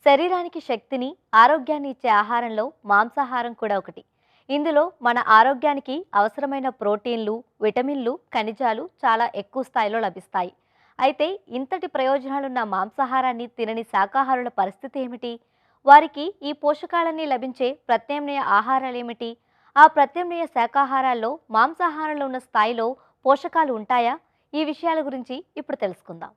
శరీరానికి శక్తిని, ఆరోగ్యాన్ని ఇచ్చే ఆహారంలో మాంసాహారం కూడా ఒకటి. ఇందులో మన ఆరోగ్యానికి అవసరమైన ప్రోటీన్లు, విటమిన్లు, ఖనిజాలు చాలా ఎక్కువ స్థాయిలో లభిస్తాయి. అయితే ఇంతటి ప్రయోజనాలున్న మాంసాహారాన్ని తినని శాకాహారుల పరిస్థితి ఏమిటి? వారికి ఈ పోషకాలన్నీ లభించే ప్రత్యామ్నాయ ఆహారాలేమిటి? ఆ ప్రత్యామ్నాయ శాకాహారాల్లో మాంసాహారంలో ఉన్న స్థాయిలో పోషకాలు ఉంటాయా? ఈ విషయాల గురించి ఇప్పుడు తెలుసుకుందాం.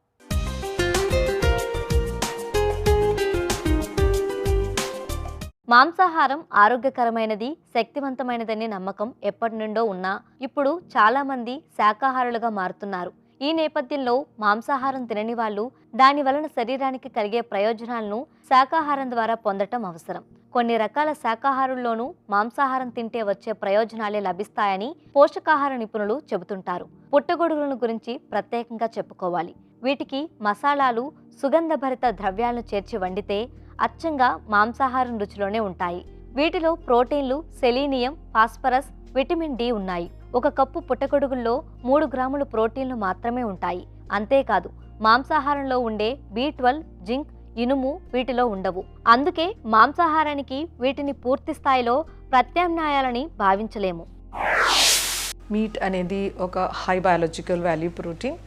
మాంసాహారం ఆరోగ్యకరమైనది, శక్తివంతమైనదని నమ్మకం ఎప్పటి నుండో ఉన్నా ఇప్పుడు చాలా మంది శాకాహారులుగా మారుతున్నారు. ఈ నేపథ్యంలో మాంసాహారం తినని వాళ్ళు దాని వలన శరీరానికి కలిగే ప్రయోజనాలను శాకాహారం ద్వారా పొందటం అవసరం. కొన్ని రకాల శాకాహారుల్లోనూ మాంసాహారం తింటే వచ్చే ప్రయోజనాలే లభిస్తాయని పోషకాహార నిపుణులు చెబుతుంటారు. పుట్టగొడుగులను గురించి ప్రత్యేకంగా చెప్పుకోవాలి. వీటికి మసాలాలు, సుగంధభరిత ద్రవ్యాలను చేర్చి వండితే అచ్చంగా మాంసాహారం రుచిలోనే ఉంటాయి. వీటిలో ప్రోటీన్లు, సెలీనియం, ఫాస్ఫరస్, విటమిన్ డి ఉన్నాయి. ఒక కప్పు పుట్టగొడుగుల్లో 3 గ్రాముల ప్రోటీన్లు మాత్రమే ఉంటాయి. అంతేకాదు మాంసాహారంలో ఉండే B12, జింక్, ఇనుము వీటిలో ఉండవు. అందుకే మాంసాహారానికి వీటిని పూర్తి స్థాయిలో ప్రత్యామ్నాయాలని భావించలేము. మీట్ అనేది ఒక హై బయాలజికల్ వాల్యూ ప్రోటీన్.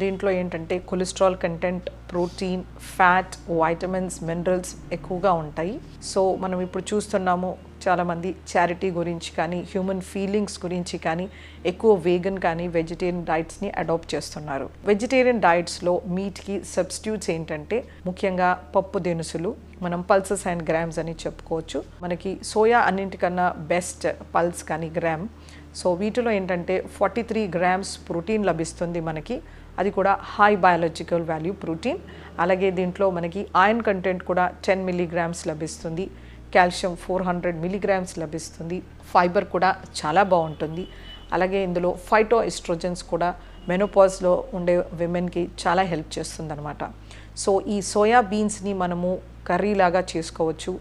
దీంట్లో ఏంటంటే cholesterol content, protein, fat, vitamins, minerals ఎక్కువగా ఉంటాయి. సో మనం ఇప్పుడు చూస్తున్నాము చాలామంది చారిటీ గురించి కానీ, హ్యూమన్ ఫీలింగ్స్ గురించి కానీ ఎక్కువ వేగన్ కానీ వెజిటేరియన్ డైట్స్ని అడాప్ట్ చేస్తున్నారు. వెజిటేరియన్ డైట్స్లో మీట్కి సబ్స్టిట్యూట్స్ ఏంటంటే ముఖ్యంగా పప్పు దినుసులు, మనం పల్సెస్ అండ్ గ్రామ్స్ అని చెప్పుకోవచ్చు. మనకి సోయా అన్నింటికన్నా బెస్ట్ పల్స్ కానీ గ్రామ్. సో వీటిలో ఏంటంటే 43 గ్రామ్స్ ప్రోటీన్ లభిస్తుంది మనకి. అది కూడా హై బయాలజికల్ వాల్యూ ప్రోటీన్. అలాగే దీంట్లో మనకి ఐరన్ కంటెంట్ కూడా 10 మిల్లీగ్రామ్స్ లభిస్తుంది. కాల్షియం 400 మిల్లీగ్రామ్స్ లభిస్తుంది. ఫైబర్ కూడా చాలా బాగుంటుంది. అలాగే ఇందులో ఫైటో ఎస్ట్రోజన్స్ కూడా మెనోపాజ్లో ఉండే విమెన్కి చాలా హెల్ప్ చేస్తుంది అనమాట. సో ఈ సోయా బీన్స్ని మనము కర్రీలాగా చేసుకోవచ్చు.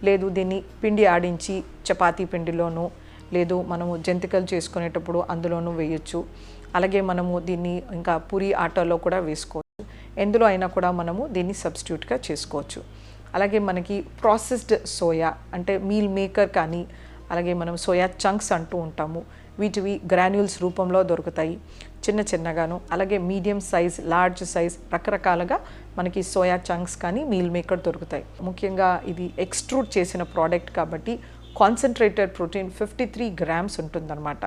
లేదు దీన్ని పిండి ఆడించి చపాతీ పిండిలోనూ, లేదు మనము జంతికలు చేసుకునేటప్పుడు అందులోనూ వేయచ్చు. అలాగే మనము దీన్ని ఇంకా పూరి ఆటలో కూడా వేసుకోవచ్చు. ఎందులో అయినా కూడా మనము దీన్ని సబ్స్టిట్యూట్గా చేసుకోవచ్చు. అలాగే మనకి ప్రాసెస్డ్ సోయా అంటే మీల్ మేకర్ కానీ, అలాగే మనం సోయా చంక్స్ అంటూ ఉంటాము. వీటివి గ్రాన్యూల్స్ రూపంలో దొరుకుతాయి చిన్న చిన్నగాను. అలాగే మీడియం సైజ్, లార్జ్ సైజ్ రకరకాలుగా మనకి సోయా చంక్స్ కానీ మీల్ మేకర్ దొరుకుతాయి. ముఖ్యంగా ఇది ఎక్స్ట్రూడ్ చేసిన ప్రోడక్ట్ కాబట్టి కాన్సన్ట్రేటెడ్ ప్రోటీన్ 53 గ్రామ్స్ ఉంటుందన్నమాట.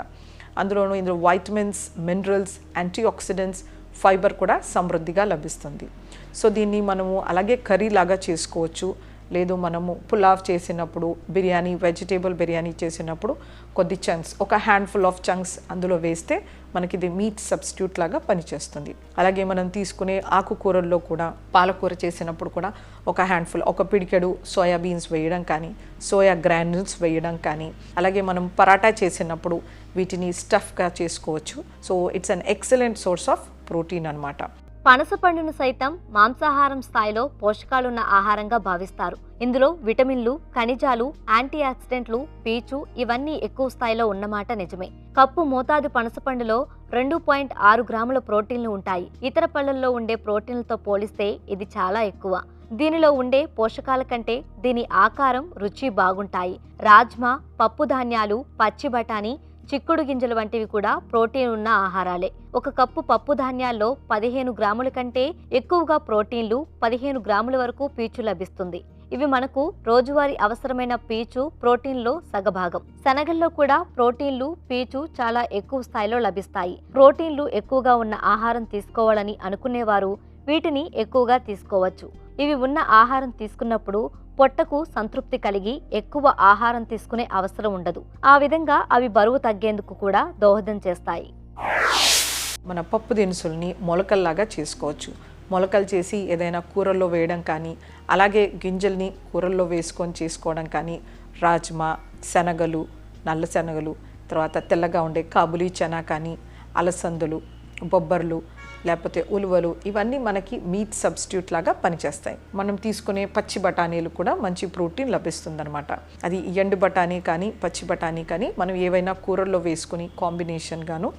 ఇందులో vitamins, minerals, antioxidants, fibre కూడా సమృద్ధిగా లభిస్తుంది. సో దీన్ని మనము అలాగే కర్రీ లాగా చేసుకోవచ్చు. లేదు మనము పులావ్ చేసినప్పుడు, బిర్యానీ, వెజిటేబుల్ బిర్యానీ చేసినప్పుడు కొద్ది చంక్స్, ఒక హ్యాండ్ఫుల్ ఆఫ్ చంక్స్ అందులో వేస్తే మనకి ఇది మీట్ సబ్స్టిట్యూట్ లాగా పనిచేస్తుంది. అలాగే మనం తీసుకునే ఆకుకూరల్లో కూడా పాలకూర చేసినప్పుడు కూడా ఒక హ్యాండ్ఫుల్, ఒక పిడికెడు సోయాబీన్స్ వేయడం కానీ, సోయా గ్రాన్యూల్స్ వేయడం కానీ, అలాగే మనం పరాటా చేసినప్పుడు వీటిని స్టఫ్గా చేసుకోవచ్చు. So it's an excellent source of protein అన్నమాట. పనస పండును సైతం మాంసాహారం స్థాయిలో పోషకాలున్న ఆహారంగా భావిస్తారు. ఇందులో విటమిన్లు, ఖనిజాలు, యాంటీ ఆక్సిడెంట్లు, పీచు ఇవన్నీ ఎక్కువ స్థాయిలో ఉన్నమాట నిజమే. కప్పు మోతాదు పనస పండులో 2.6 గ్రాముల ప్రోటీన్లు ఉంటాయి. ఇతర పళ్లల్లో ఉండే ప్రోటీన్లతో పోలిస్తే ఇది చాలా ఎక్కువ. దీనిలో ఉండే పోషకాల కంటే దీని ఆకారం, రుచి బాగుంటాయి. రాజ్మా, పప్పు ధాన్యాలు, పచ్చి బఠానీ, చిక్కుడు గింజలు వంటివి కూడా ప్రోటీన్ ఉన్న ఆహారాలే. ఒక కప్పు పప్పు ధాన్యాల్లో 15 గ్రాముల కంటే ఎక్కువగా ప్రోటీన్లు, 15 గ్రాముల వరకు పీచు లభిస్తుంది. ఇవి మనకు రోజువారీ అవసరమైన పీచు, ప్రోటీన్లో సగభాగం. శనగల్లో కూడా ప్రోటీన్లు, పీచు చాలా ఎక్కువ స్థాయిలో లభిస్తాయి. ప్రోటీన్లు ఎక్కువగా ఉన్న ఆహారం తీసుకోవాలని అనుకునేవారు వీటిని ఎక్కువగా తీసుకోవచ్చు. ఇవి ఉన్న ఆహారం తీసుకున్నప్పుడు పొట్టకు సంతృప్తి కలిగి ఎక్కువ ఆహారం తీసుకునే అవసరం ఉండదు. ఆ విధంగా అవి బరువు తగ్గేందుకు కూడా దోహదం చేస్తాయి. మన పప్పు దినుసుల్ని మొలకల్లాగా చేసుకోవచ్చు. మొలకలు చేసి ఏదైనా కూరల్లో వేయడం కానీ, అలాగే గింజల్ని కూరల్లో వేసుకొని చేసుకోవడం కానీ, రాజ్మా, శనగలు, నల్ల శనగలు, తర్వాత తెల్లగా ఉండే కాబులి చనా కానీ, అలసందులు, బొబ్బర్లు, లేకపోతే ఉలువలు ఇవన్నీ మనకి మీట్ సబ్స్టిట్యూట్ లాగా పనిచేస్తాయి. మనం తీసుకునే పచ్చి బఠానీలు కూడా మంచి ప్రోటీన్ లభిస్తుందన్నమాట. అది ఎండు బఠానీ కానీ, పచ్చి బఠానీ కానీ మనం ఏవైనా కూరల్లో వేసుకుని కాంబినేషన్గాను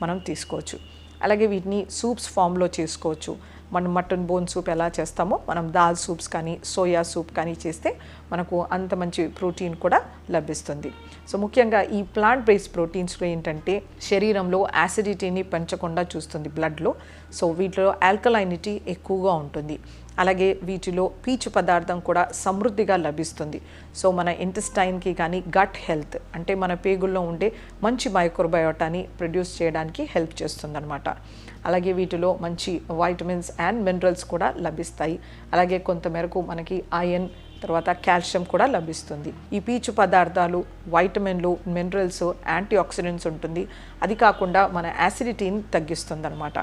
మనం తీసుకోవచ్చు. అలాగే వీటిని సూప్స్ ఫామ్లో చేసుకోవచ్చు. మనం మటన్ బోన్ సూప్ ఎలా చేస్తామో మనం దాల్ సూప్స్ కానీ సోయా సూప్ కానీ చేస్తే మనకు అంత మంచి ప్రోటీన్ కూడా లభిస్తుంది. సో ముఖ్యంగా ఈ ప్లాంట్ బేస్డ్ ప్రోటీన్స్లో ఏంటంటే శరీరంలో యాసిడిటీని పెంచకుండా చూస్తుంది బ్లడ్లో. సో వీటిలో ఆల్కలైనిటీ ఎక్కువగా ఉంటుంది. అలాగే వీటిలో పీచు పదార్థం కూడా సమృద్ధిగా లభిస్తుంది. సో మన ఇంటెస్టైన్కి కానీ గట్ హెల్త్ అంటే మన పేగుల్లో ఉండే మంచి మైక్రోబయోటాని ప్రొడ్యూస్ చేయడానికి హెల్ప్ చేస్తుందన్నమాట. అలాగే వీటిలో మంచి వైటమిన్స్ అండ్ మినరల్స్ కూడా లభిస్తాయి. అలాగే కొంతమేరకు మనకి ఐరన్ తర్వాత కాల్షియం కూడా లభిస్తుంది. ఈ పీచు పదార్థాలు, వైటమిన్లు, మినరల్స్, యాంటీ ఆక్సిడెంట్స్ ఉంటుంది. అది కాకుండా మన యాసిడిటీని తగ్గిస్తుంది అనమాట.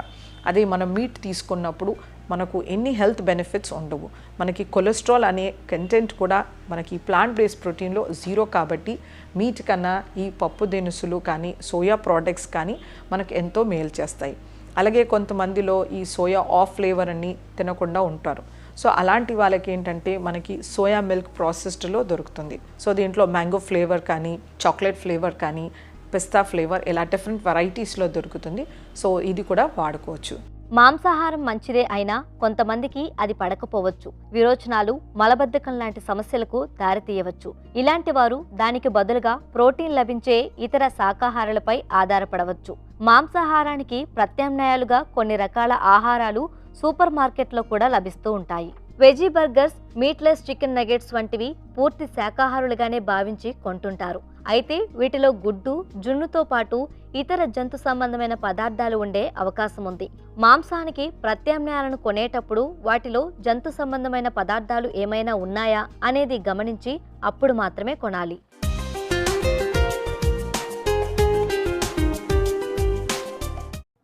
అదే మనం మీట్ తీసుకున్నప్పుడు మనకు ఎన్ని హెల్త్ బెనిఫిట్స్ ఉండవు. మనకి కొలెస్ట్రాల్ అనే కంటెంట్ కూడా మనకి ప్లాంట్ బేస్డ్ ప్రోటీన్లో 0 కాబట్టి మీట్ కన్నా ఈ పప్పు దినుసులు కానీ సోయా ప్రోడక్ట్స్ కానీ మనకు ఎంతో మేలు చేస్తాయి. అలాగే కొంతమందిలో ఈ సోయా ఆఫ్ ఫ్లేవర్ అని తినకుండా ఉంటారు. సో అలాంటి వాళ్ళకి ఏంటంటే మనకి సోయా మిల్క్ ప్రాసెస్డ్లో దొరుకుతుంది. సో దీంట్లో మ్యాంగో ఫ్లేవర్ కానీ చాక్లెట్ ఫ్లేవర్ కానీ పిస్తా ఫ్లేవర్ ఇలా డిఫరెంట్ వెరైటీస్లో దొరుకుతుంది. సో ఇది కూడా వాడుకోవచ్చు. మాంసాహారం మంచిదే అయినా కొంతమందికి అది పడకపోవచ్చు. విరోచనాలు, మలబద్ధకం లాంటి సమస్యలకు దారితీయవచ్చు. ఇలాంటి వారు దానికి బదులుగా ప్రోటీన్ లభించే ఇతర శాకాహారాలపై ఆధారపడవచ్చు. మాంసాహారానికి ప్రత్యామ్నాయాలుగా కొన్ని రకాల ఆహారాలు సూపర్ మార్కెట్లో కూడా లభిస్తూ ఉంటాయి. వెజీ బర్గర్స్, మీట్లెస్ చికెన్ నగెట్స్ వంటివి పూర్తి శాకాహారులుగానే భావించి కొంటుంటారు. అయితే వీటిలో గుడ్డు, జున్నుతో పాటు ఇతర జంతు సంబంధమైన పదార్థాలు ఉండే అవకాశం ఉంది. మాంసానికి ప్రత్యామ్నాయాలను కొనేటప్పుడు వాటిలో జంతు సంబంధమైన పదార్థాలు ఏమైనా ఉన్నాయా అనేది గమనించి అప్పుడు మాత్రమే కొనాలి.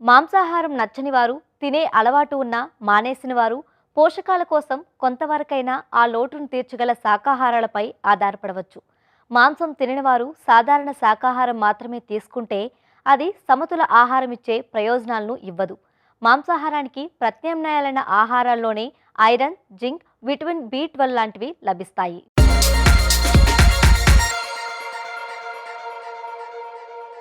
మాంసాహారం నచ్చని వారు, తినే అలవాటు ఉన్న మానేసిన వారు పోషకాల కోసం కొంతవరకైనా ఆ లోటును తీర్చగల శాకాహారాలపై ఆధారపడవచ్చు. మాంసం తిననివారు సాధారణ శాకాహారం మాత్రమే తీసుకుంటే అది సమతుల ఆహారం ఇచ్చే ప్రయోజనాలను ఇవ్వదు. మాంసాహారానికి ప్రత్యామ్నాయాలైన ఆహారాల్లోనే ఐరన్, జింక్, విటమిన్ B12 లాంటివి లభిస్తాయి.